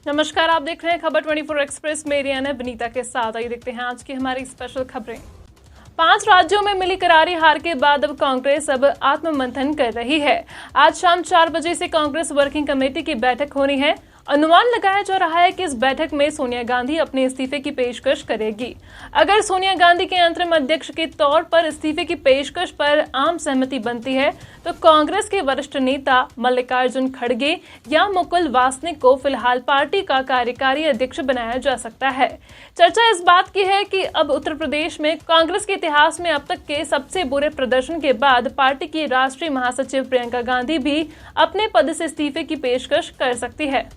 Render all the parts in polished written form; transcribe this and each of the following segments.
नमस्कार, आप देख रहे हैं खबर 24 एक्सप्रेस। मेरी यानी विनीता के साथ। आइए देखते हैं आज की हमारी स्पेशल खबरें। 5 राज्यों में मिली करारी हार के बाद अब कांग्रेस आत्ममंथन कर रही है। आज शाम 4 बजे से कांग्रेस वर्किंग कमेटी की बैठक होनी है। अनुमान लगाया जा रहा है कि इस बैठक में सोनिया गांधी अपने इस्तीफे की पेशकश करेगी। अगर सोनिया गांधी के अंतरिम अध्यक्ष के तौर पर इस्तीफे की पेशकश पर आम सहमति बनती है तो कांग्रेस के वरिष्ठ नेता मल्लिकार्जुन खड़गे या मुकुल वासनिक को फिलहाल पार्टी का कार्यकारी अध्यक्ष बनाया जा सकता है। चर्चा इस बात की है कि अब उत्तर प्रदेश में कांग्रेस के इतिहास में अब तक के सबसे बुरे प्रदर्शन के बाद पार्टी की राष्ट्रीय महासचिव प्रियंका गांधी भी अपने पद से इस्तीफे की पेशकश कर सकती है।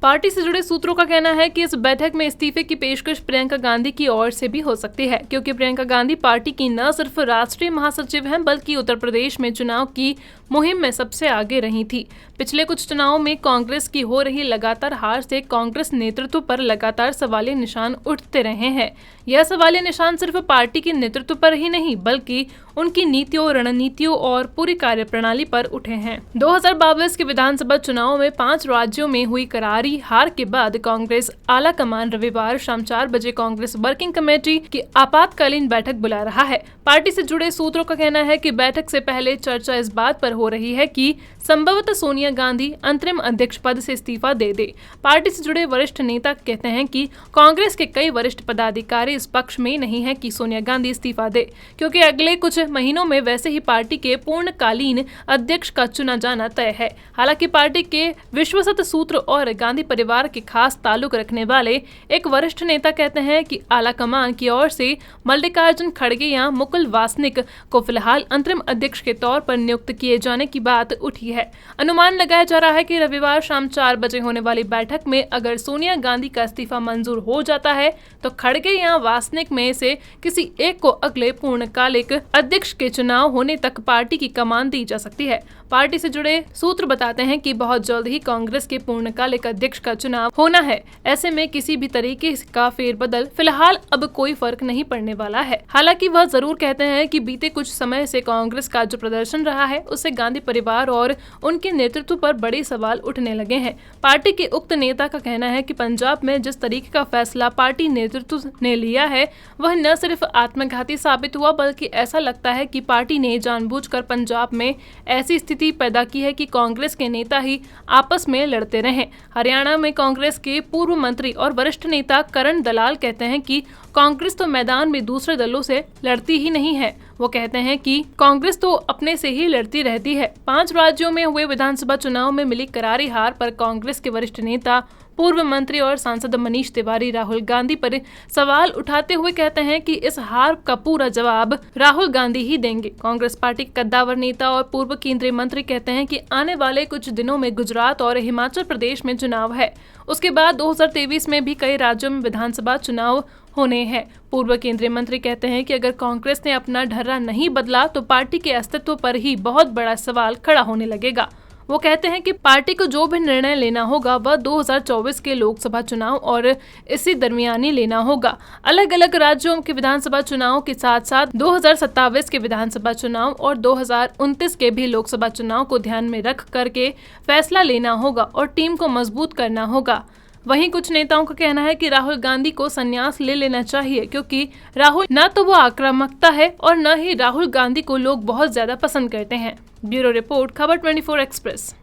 पार्टी से जुड़े सूत्रों का कहना है कि इस बैठक में इस्तीफे की पेशकश प्रियंका गांधी की ओर से भी हो सकती है, क्योंकि प्रियंका गांधी पार्टी की न सिर्फ राष्ट्रीय महासचिव हैं बल्कि उत्तर प्रदेश में चुनाव की मुहिम में सबसे आगे रही थी। पिछले कुछ चुनावों में कांग्रेस की हो रही लगातार हार से कांग्रेस नेतृत्व पर लगातार सवालिया निशान उठते रहे हैं। यह सवालिया निशान सिर्फ पार्टी के नेतृत्व पर ही नहीं बल्कि उनकी नीतियों, रणनीतियों और पूरी कार्यप्रणाली पर उठे हैं। 2022 के विधानसभा चुनाव में 5 राज्यों में हुई करारी हार के बाद कांग्रेस आला कमान रविवार शाम 4 बजे कांग्रेस वर्किंग कमेटी की आपातकालीन बैठक बुला रहा है। पार्टी से जुड़े सूत्रों का कहना है कि बैठक से पहले चर्चा इस बात पर हो रही है कि संभवतः सोनिया गांधी अंतरिम अध्यक्ष पद से इस्तीफा दे दे। पार्टी से जुड़े वरिष्ठ नेता कहते हैं कि कांग्रेस के कई वरिष्ठ पदाधिकारी इस पक्ष में नहीं है कि सोनिया गांधी इस्तीफा दे, क्योंकि अगले कुछ महीनों में वैसे ही पार्टी के पूर्णकालीन अध्यक्ष का चुना जाना तय है। हालांकि पार्टी के विश्वस्त सूत्र और गांधी परिवार के खास ताल्लुक रखने वाले एक वरिष्ठ नेता कहते हैं कि आला कमान की ओर से मल्लिकार्जुन खड़गे या मुकुल वासनिक को फिलहाल अंतरिम अध्यक्ष के तौर पर नियुक्त किए जाने की बात उठी है। अनुमान लगाया जा रहा है कि रविवार शाम 4 बजे होने वाली बैठक में अगर सोनिया गांधी का इस्तीफा मंजूर हो जाता है तो खड़गे या वासनिक में से किसी एक को अगले पूर्णकालिक अध्यक्ष के चुनाव होने तक पार्टी की कमान दी जा सकती है। पार्टी से जुड़े सूत्र बताते हैं कि बहुत जल्द ही कांग्रेस के पूर्णकालिक अध्यक्ष का चुनाव होना है। ऐसे में किसी भी तरीके का फेरबदल फिलहाल अब कोई फर्क नहीं पड़ने वाला है। हालांकि वह जरूर कहते हैं कि बीते कुछ समय से कांग्रेस का जो प्रदर्शन रहा है उससे गांधी परिवार और उनके नेतृत्व पर बड़े सवाल उठने लगे हैं। पार्टी के उक्त नेता का कहना है कि पंजाब में जिस तरीके का फैसला पार्टी नेतृत्व ने लिया है वह न सिर्फ आत्मघाती साबित हुआ बल्कि ऐसा लगता है कि पार्टी ने जानबूझकर पंजाब में ऐसी स्थिति पैदा की है कि कांग्रेस के नेता ही आपस में लड़ते रहें। हरियाणा में कांग्रेस के पूर्व मंत्री और वरिष्ठ नेता करण दलाल कहते हैं कि कांग्रेस तो मैदान में दूसरे दलों से लड़ती ही नहीं है। वो कहते हैं कि कांग्रेस तो अपने से ही लड़ती रहती है। 5 राज्यों में हुए विधानसभा चुनाव में मिली करारी हार पर कांग्रेस के वरिष्ठ नेता पूर्व मंत्री और सांसद मनीष तिवारी राहुल गांधी पर सवाल उठाते हुए कहते हैं कि इस हार का पूरा जवाब राहुल गांधी ही देंगे। कांग्रेस पार्टी के कद्दावर नेता और पूर्व केंद्रीय मंत्री कहते हैं कि आने वाले कुछ दिनों में गुजरात और हिमाचल प्रदेश में चुनाव है। उसके बाद 2023 में भी कई राज्यों में विधानसभा चुनाव होने हैं। पूर्व केंद्रीय मंत्री कहते हैं कि अगर कांग्रेस ने अपना ढर्रा नहीं बदला तो पार्टी के अस्तित्व पर ही बहुत बड़ा सवाल खड़ा होने लगेगा। वो कहते हैं कि पार्टी को जो भी निर्णय लेना होगा वह 2024 के लोकसभा चुनाव और इसी दरमियानी लेना होगा। अलग अलग राज्यों के विधानसभा चुनाव के साथ साथ 2027 के विधानसभा चुनाव और 2029 के भी लोकसभा चुनाव को ध्यान में रख करके फैसला लेना होगा और टीम को मजबूत करना होगा। वहीं कुछ नेताओं का कहना है कि राहुल गांधी को संन्यास ले लेना चाहिए, क्योंकि राहुल न तो वो आक्रामकता है और न ही राहुल गांधी को लोग बहुत ज्यादा पसंद करते हैं। ब्यूरो रिपोर्ट, खबर 24 एक्सप्रेस।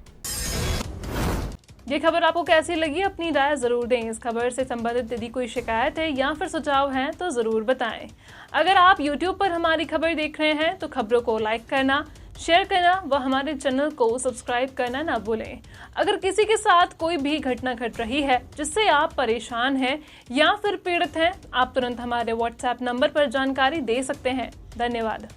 ये खबर आपको कैसी लगी? अपनी राय जरूर दें। इस खबर से संबंधित यदि कोई शिकायत है या फिर सुझाव हैं तो जरूर बताएं। अगर आप YouTube पर हमारी खबर देख रहे हैं तो खबरों को लाइक करना, शेयर करना व हमारे चैनल को सब्सक्राइब करना ना भूलें। अगर किसी के साथ कोई भी घटना घट रही है जिससे आप परेशान हैं या फिर पीड़ित हैं, आप तुरंत हमारे WhatsApp नंबर पर जानकारी दे सकते हैं। धन्यवाद।